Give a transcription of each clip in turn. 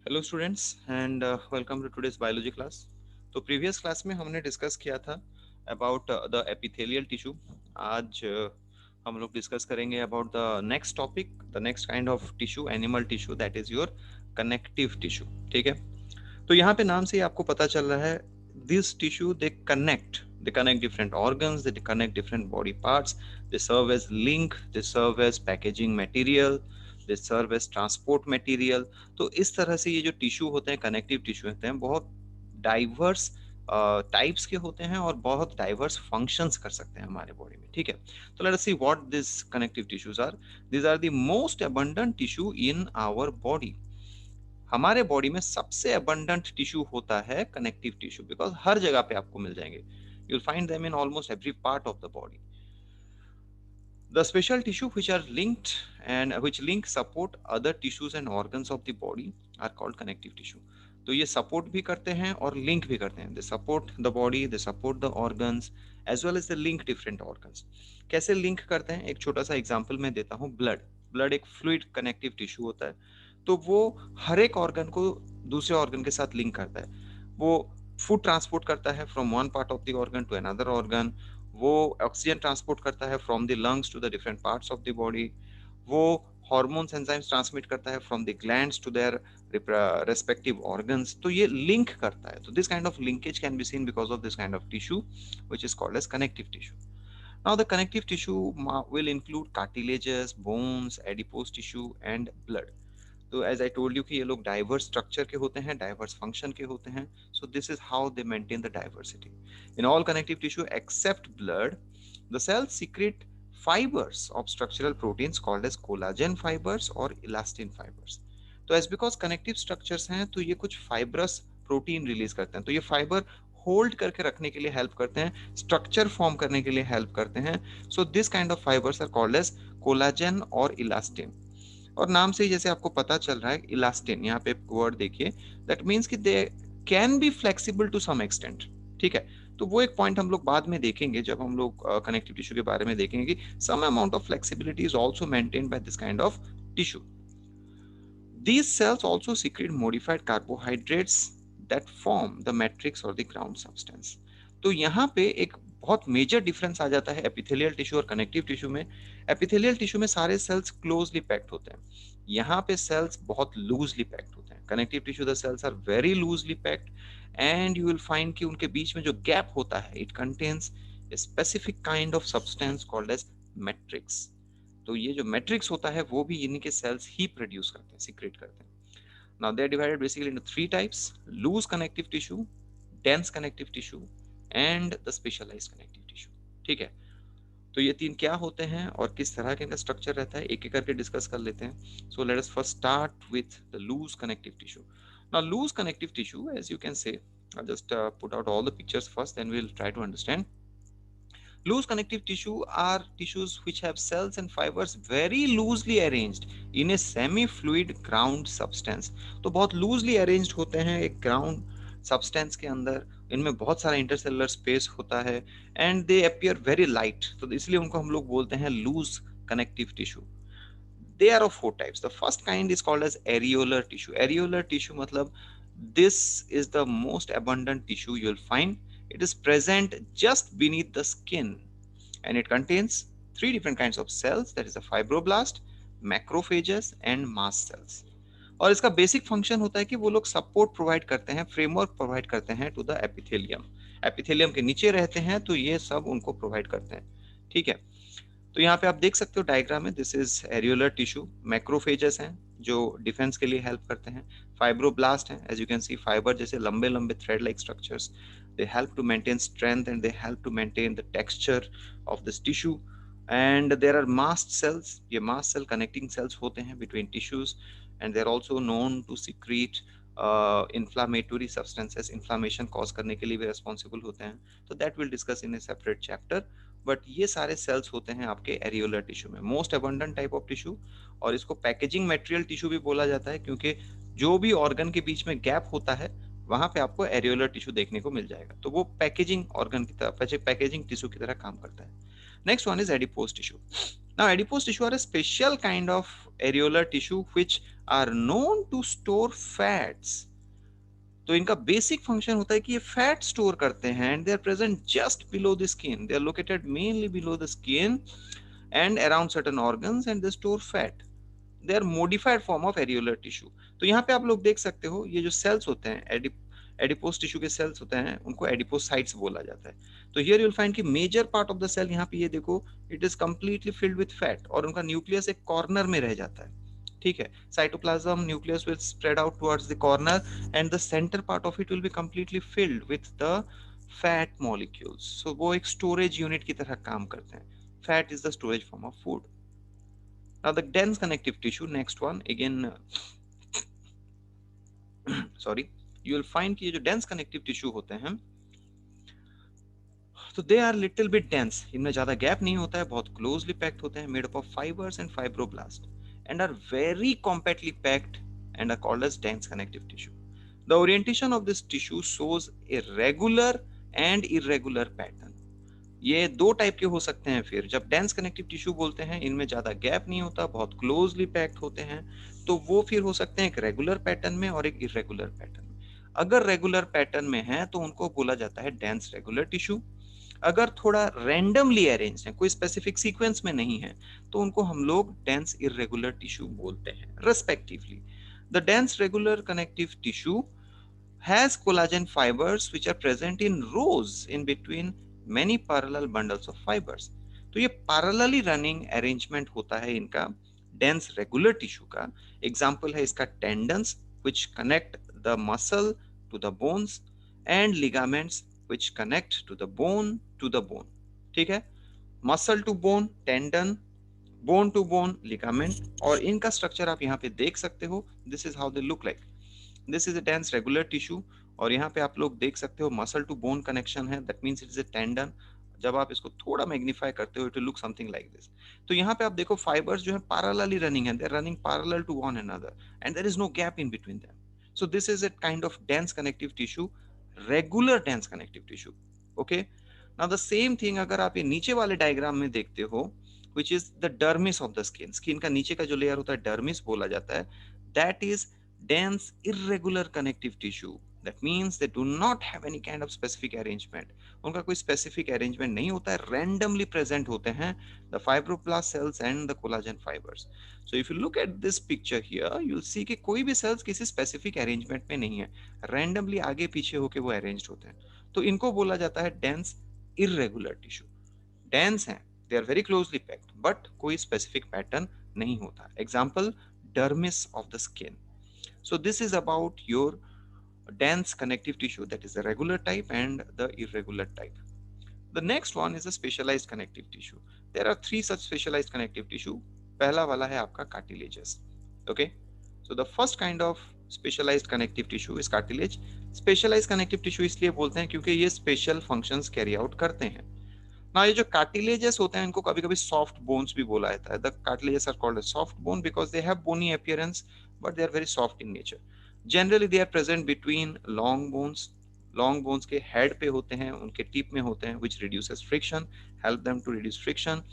Hello students and welcome to today's biology class. तो previous class में हमने discuss किया था अबाउट द एपिथेलियल टिश्यू। आज हम लोग डिस्कस करेंगे about the next topic, the next kind of tissue, animal tissue, that is your connective tissue. ठीक है, तो यहाँ पे नाम से ही आपको पता चल रहा है, this tissue they connect different organs, they connect different body parts, they serve as link, they serve as packaging material, they serve as transport material. तो इस तरह से ये जो टिश्यू होते हैं, कनेक्टिव टिश्यू होते हैं, बहुत डाइवर्स टाइप्स के होते हैं और बहुत डाइवर्स फंक्शंस कर सकते हैं हमारे बॉडी में। ठीक है, तो let us see what this connective tissues are. This are the most abundant tissue in our body. हमारे बॉडी में सबसे अबंडेंट टिश्यू होता है कनेक्टिव टिश्यू, बिकॉज हर जगह पे आपको मिल जाएंगे। You will find them in almost every part of the body. The special tissue which are linked and which link support other tissues and organs of the body are called connective tissue. तो ये support भी करते हैं और link भी करते हैं। They support the body, they support the organs as well as the link different organs. कैसे लिंक करते हैं, एक छोटा सा एग्जांपल मैं देता हूँ। ब्लड, ब्लड एक फ्लूइड कनेक्टिव टिश्यू होता है। तो वो हर एक ऑर्गन को दूसरे ऑर्गन के साथ लिंक करता है। वो फूड ट्रांसपोर्ट करता है from one part of the organ to another organ. वो ऑक्सीजन ट्रांसपोर्ट करता है from the lungs to the different parts of the body. वो हॉर्मोन्स एंजाइम्स ट्रांसमिट करता है from the glands to their respective organs. तो ये link करता है। तो this kind of linkage can be seen because of this kind of tissue which is called as connective tissue. Now the connective tissue will include cartilages, bones, adipose tissue and blood. तो as I told you कि ये लोग diverse structure के होते हैं, diverse function के होते हैं। So this is how they maintain the diversity in all connective tissue except blood. The sales secret fibers of structural proteins called as collagen fibers और elastin fibers. तो as because connective structures हैं तो ये कुछ fibrous protein release करते हैं। तो ये फाइबर होल्ड करके रखने के लिए हेल्प करते हैं, स्ट्रक्चर फॉर्म करने के लिए हेल्प करते हैं। So this kind of fibres are called as collagen और इलास्टिन। और नाम से ही जैसे आपको पता चल रहा है, इलास्टिन, यहाँ पे वर्ड देखिए, दैट मीन्स कि they can be flexible to some extent. ठीक है, तो वो एक पॉइंट हम लोग बाद में देखेंगे जब हम लोग कनेक्टिव टिश्यू के बारे में देखेंगे कि some amount of flexibility is also maintained by this kind of tissue. These cells also secrete modified carbohydrates that form the matrix or the ground substance. तो यहाँ पे एक बहुत मेजर डिफरेंस आ जाता है एपिथेलियल टिश्यू और कनेक्टिव टिश्यू में। Epithelial tissue में सारे सेल्स क्लोजली पैक्ड होते हैं, यहाँ पे सेल्स बहुत लूजली पैक्ड होते हैं। Connective tissue the cells are very loosely packed and you will find कि उनके बीच में जो गैप होता है, it contains a specific kind of substance called as matrix. तो ये जो मैट्रिक्स होता है वो भी इन्हीं के सेल्स ही प्रोड्यूस करते हैं, सीक्रेट करते हैं। Now they are divided basically into three types: loose connective tissue, dense connective tissue and the specialised connective tissue. ठीक है, तो ये तीन क्या होते हैं और किस तरह के इनका स्ट्रक्चर रहता है, एक एक करके डिस्कस कर लेते हैं। So let us first start with the loose connective tissue. Now loose connective tissue, as you can say, I'll just put out all the pictures first, then we'll try to understand. Loose connective tissue are tissues which have cells and fibers very loosely arranged in a semi-fluid ground substance. तो बहुत loosely arranged होते हैं एक ground substance के अंदर, इनमें बहुत सारा intercellular space होता है and they appear very light. तो इसलिए उनको हम लोग बोलते हैं loose connective tissue. They are of four types. The first kind is called as areolar tissue. Areolar tissue matlab this is the most abundant tissue you will find. It is present just beneath the skin and it contains three different kinds of cells, that is the fibroblast, macrophages and mast cells. और इसका basic function होता है कि वो लोग support provide करते हैं, framework provide करते हैं टू द एपिथेलियम। एपिथेलियम के नीचे रहते हैं तो ये सब उनको प्रोवाइड करते हैं। ठीक है, तो यहाँ पे आप देख सकते हो डायग्राम में, this is areolar tissue. Macrophages हैं जो डिफेंस के लिए हेल्प करते हैं। फाइब्रोब्लास्ट हैं, as you can see, fibre जैसे लंबे लंबे thread like structures, they help to maintain strength and they help to maintain the texture of this tissue. And there are mast cells, ये mast cell connecting cells होते हैं between tissues and they are also known to secrete inflammatory substances, inflammation cause करने के लिए भी responsible होते हैं। तो that will discuss in a separate chapter. But ये सारे सेल्स होते हैं आपके एरियोलर टिश्यू में, most abundant type of tissue. और इसको पैकेजिंग मटेरियल टिश्यू भी बोला जाता है क्योंकि जो भी ऑर्गन के बीच में गैप होता है वहां पे आपको एरियोलर टिश्यू देखने को मिल जाएगा। तो वो पैकेजिंग ऑर्गन की तरह, पैकेजिंग टिश्यू की तरह काम करता है। Next one is adipose tissue. Now, adipose tissue are a special kind of areolar tissue which are known to store fats. तो इनका बेसिक फंक्शन होता है कि ये फैट स्टोर करते हैं and they are present just below the skin. They are located mainly below the skin and around certain organs and they store fat. They are modified form of areolar tissue. तो यहाँ पे आप लोग देख सकते हो ये जो सेल्स होते हैं एडिपोस टिश्यू के सेल्स होते हैं उनको एडिपोसाइट्स बोला जाता है. तो हियर यू विल फाइंड कि major part of the cell यहाँ पे ये देखो it is completely filled with fat और उनका न्यूक्लियस एक कॉर्नर में रह जाता है. ठीक है, cytoplasm nucleus will spread out towards the corner and the centre part of it will be completely filled with the fat molecules. So वो एक स्टोरेज यूनिट की तरह काम करते हैं. Fat is the storage form of food. Now the dense connective tissue, next one again, sorry, you will find कि ये जो dense connective tissue होते हैं तो they are little bit dense. इनमें ज्यादा गैप नहीं होता है, बहुत closely packed होते हैं, made up of fibers and fibroblast and are very compactly packed and are called as dense connective tissue. The orientation of this tissue shows a regular and irregular pattern. ये दो type के हो सकते हैं. फिर जब डेंस कनेक्टिव टिश्यू बोलते हैं इनमें ज्यादा गैप नहीं होता, बहुत क्लोजली पैक्ड होते हैं, तो वो फिर हो सकते हैं एक रेगुलर पैटर्न में और एक इरेगुलर पैटर्न में. अगर रेगुलर पैटर्न में है तो उनको बोला जाता है डेंस रेगुलर टिश्यू. अगर थोड़ा रैंडमली अरेंज है, कोई स्पेसिफिक सीक्वेंस में नहीं है, तो उनको हम लोग डेंस इरेगुलर टिश्यू बोलते हैं respectively. The dense regular connective tissue has collagen fibers which are present in rows in between many parallel bundles of fibers. तो ये parallelly running arrangement होता है इनका dense regular tissue का. Example है इसका tendons which connect the muscle to the bones and ligaments which connect to the bone to the bone. ठीक है, muscle to bone tendon, bone to bone ligament, और इनका स्ट्रक्चर आप यहाँ पे देख सकते हो. This is how they look like. This is a dense regular tissue और यहाँ पे आप लोग देख सकते हो मसल टू बोन कनेक्शन है, that means it is a tendon. जब आप इसको थोड़ा मैग्नीफाई करते हो it will look something like this. तो यहाँ पे आप देखो फाइबर्स जो है पैरेलली रनिंग है, they are running parallel to one another and there is no gap in between them. So this is a kind of dense connective tissue, regular dense connective tissue. Okay, now the same thing अगर आप ये नीचे वाले diagram में देखते हो which is the dermis of the skin. Skin का नीचे का जो लेयर होता है डर्मिस बोला जाता है. That is dense irregular connective tissue. That means they do not have any kind of specific arrangement. उनका कोई specific arrangement नहीं होता है, randomly present होते हैं the fibroblast cells and the collagen fibers. So if you look at this picture here, you'll see कि कोई भी cells किसी specific arrangement में नहीं है, randomly आगे पीछे होके वो arranged होते हैं. तो इनको बोला जाता है dense irregular tissue. Dense हैं, they are very closely packed, but कोई specific pattern नहीं होता. Example, dermis of the skin. So this is about your dense connective tissue, that is the regular type and the irregular type. The next one is a specialized connective tissue. There are three such specialized connective tissue. पहला वाला है आपका cartilages. Okay, so the first kind of specialized connective tissue is cartilage. Specialized connective tissue इसलिए बोलते हैं क्योंकि ये special functions carry out करते हैं. Now ये जो cartilages होते हैं इनको कभी कभी soft bones भी बोला जाता है. The cartilages are called as soft bone because they have bony appearance but they are very soft in nature. Generally they are present between long bones. Long bones के head पे होते हैं, उनके tip में होते हैं, which reduces friction, help them to reduce friction.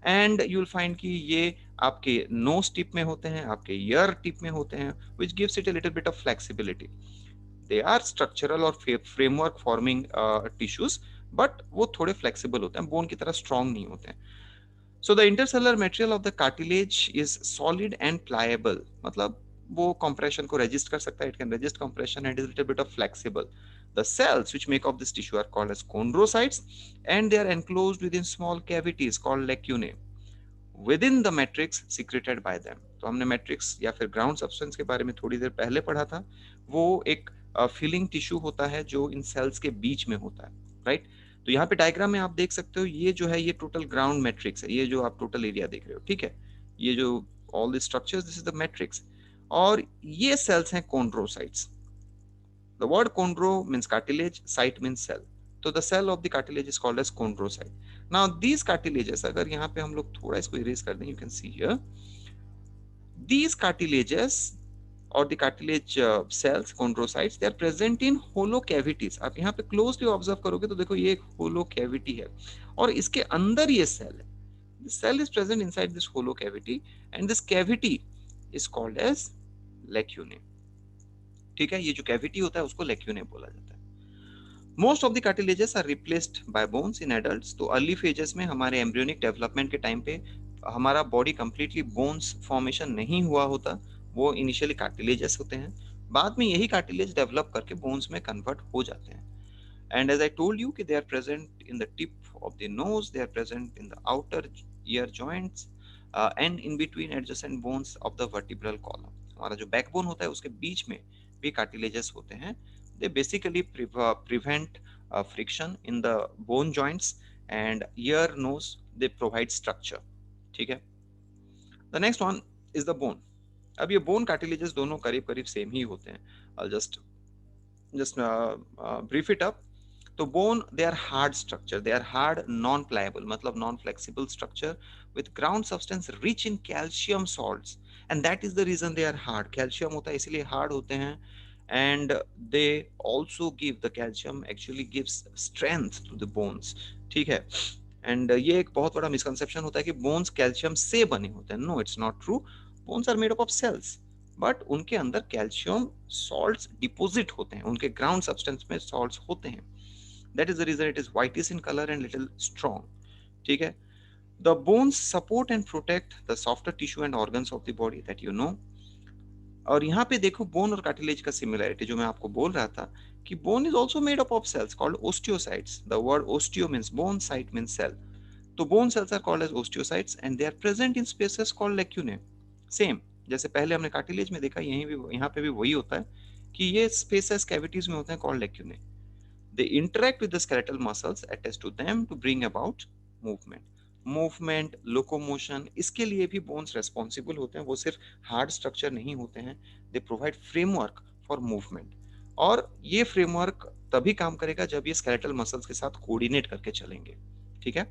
And you will find कि ये आपके nose tip में होते हैं, आपके ear tip में होते हैं, which gives it a little bit of flexibility. They are structural और framework forming tissues, but वो थोड़े flexible होते हैं, bone की तरह strong नहीं होते हैं. So the intercellular material of the cartilage is solid and pliable. मतलब वो compression को resist कर सकता है, it can resist compression and is a little bit of flexible. The cells which make up this tissue are called as chondrocytes and they are enclosed within small cavities called lacunae within the matrix secreted by them. तो हमने matrix या फिर ground substance के बारे में थोड़ी देर पहले पढ़ा था. वो एक फिलिंग टिश्यू होता है जो इन सेल्स के बीच में होता है, राइट. तो यहाँ पे डायग्राम में आप देख सकते हो ये जो है ये टोटल ग्राउंड मैट्रिक्स है, ये जो आप टोटल एरिया देख रहे हो, ठीक है. ये जो all the structures, this is the matrix और ये सेल्स हैं chondrocytes. The word chondro means cartilage, cyte means cell. तो the cell of the cartilage is called as chondrocyte. Now these cartilages, अगर यहाँ पे हम लोग थोड़ा इसको इरेज कर दें, you can see here these cartilages or the cartilage cells chondrocytes, they are present in hollow cavities. आप यहाँ पे closely observe करोगे तो देखो ये एक hollow cavity है और इसके अंदर ये सेल है. The cell is present inside this hollow cavity and this cavity is called as lacunae. ठीक है, ये जो कैविटी होता है उसको लेक्यूने बोला जाता है. Most of the cartilages are replaced by bones in adults. तो अर्ली फेजेस में हमारे एम्ब्रियोनिक डेवलपमेंट के टाइम पे हमारा बॉडी कंप्लीटली बोन्स फॉर्मेशन नहीं हुआ होता, वो इनिशियली कार्टिलेजेस होते हैं. बाद में यही कार्टिलेज डेवलप करके बोन्स में कन्वर्ट हो जाते हैं. And as I told you, they are present in the tip of the nose, they are present in the outer ear joints, and in between adjacent bones of the vertebral column. हमारा जो backbone होता है उसके बीच में भी cartilages होते हैं. They basically prevent friction in the bone joints and ear nose. They provide structure. ठीक है. The next one is the bone. अब ये bone cartilages दोनों करीब करीब सेम ही होते हैं. I'll just brief it up. तो bone they are hard structure, they are hard non pliable मतलब non flexible structure with ground substance rich in calcium salts and that is the reason they are hard. Calcium होता है इसीलिए hard होते हैं. And they also give the calcium actually gives strength to the bones. ठीक है. And ये एक बहुत बड़ा मिसकंसेप्शन होता है कि बोन्स कैल्शियम से बने होते हैं. No, it's not true. Bones are made up of cells but उनके अंदर कैल्शियम सॉल्ट्स डिपोजिट होते हैं, उनके ग्राउंड सब्सटेंस में सॉल्ट्स होते हैं. That is the reason it is whitish in color and little strong. ठीक है. The bones support and protect the softer tissue and organs of the body that you know. और यहाँ पे देखो bone और कार्टिलेज का सिमिलरिटी जो मैं आपको बोल रहा था कि bone is also made up of cells called osteocytes. The word osteo means bone, cyte means cell. तो bone cells are called as osteocytes and they are present in spaces called lacunae. Same जैसे पहले हमने cartilage में देखा, यहीं भी यहाँ पे भी वही होता है कि ये स्पेसेस कैविटीज में होते हैं called लेक्यूने. They interact with the skeletal muscles attached to them to bring about movement. Movement, locomotion, इसके लिए भी bones responsible होते हैं. वो सिर्फ hard structure नहीं होते हैं. They provide framework for movement. और ये framework तभी काम करेगा जब ये skeletal muscles के साथ coordinate करके चलेंगे. ठीक है.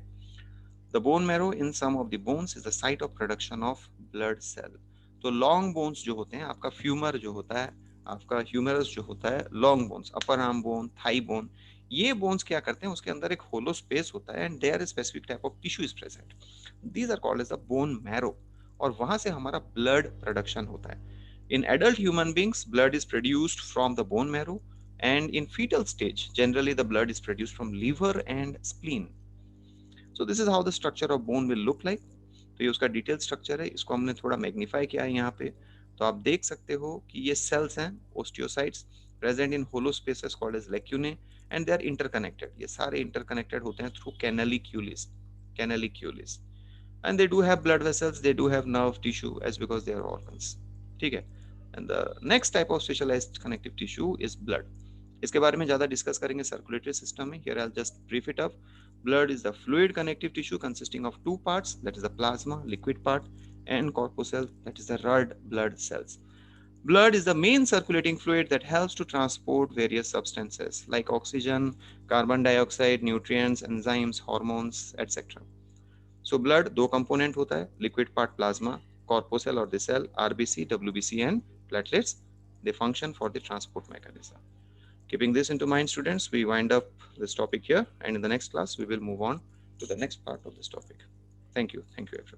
The bone marrow in some of the bones is the site of production of blood cell. तो long bones जो होते हैं, आपका फ्यूमर जो होता है, आपका ह्यूमरस जो होता है, long bones, upper arm bone, thigh bone, ये बोन्स क्या करते हैं, उसके अंदर एक होलो स्पेस होता है and there is specific type of tissue is present. These are called as the bone marrow. और वहां से हमारा ब्लड प्रोडक्शन होता है. In adult human beings blood is produced from the bone marrow and in foetal stage generally the blood is produced from liver and spleen. So this is how the structure of bone will look like. तो ये उसका detail structure है, इसको हमने थोड़ा magnify किया है यहाँ पे. तो आप देख सकते हो कि ये सेल्स हैं osteocytes present in hollow spaces called as lacunae and they are interconnected. ये सारे इंटरकनेक्टेड होते हैं through canaliculi. Canaliculi and they do have blood vessels, they do have nerve tissue as because they are organs. ठीक है. And the next type of specialised connective tissue is blood. इसके बारे में ज्यादा डिस्कस करेंगे circulatory system में. Here I will just brief it up. Blood is the fluid connective tissue consisting of two parts, that is the plasma, liquid part, and corpuscle, that is the red blood cells. Blood is the main circulating fluid that helps to transport various substances like oxygen, carbon dioxide, nutrients, enzymes, hormones, etc. So blood दो component होता है, liquid part plasma, corpuscle or the cell, RBC, WBC, and platelets. They function for the transport mechanism. Keeping this into mind, students, we wind up this topic here, and in the next class, we will move on to the next part of this topic. Thank you. Thank you, everyone.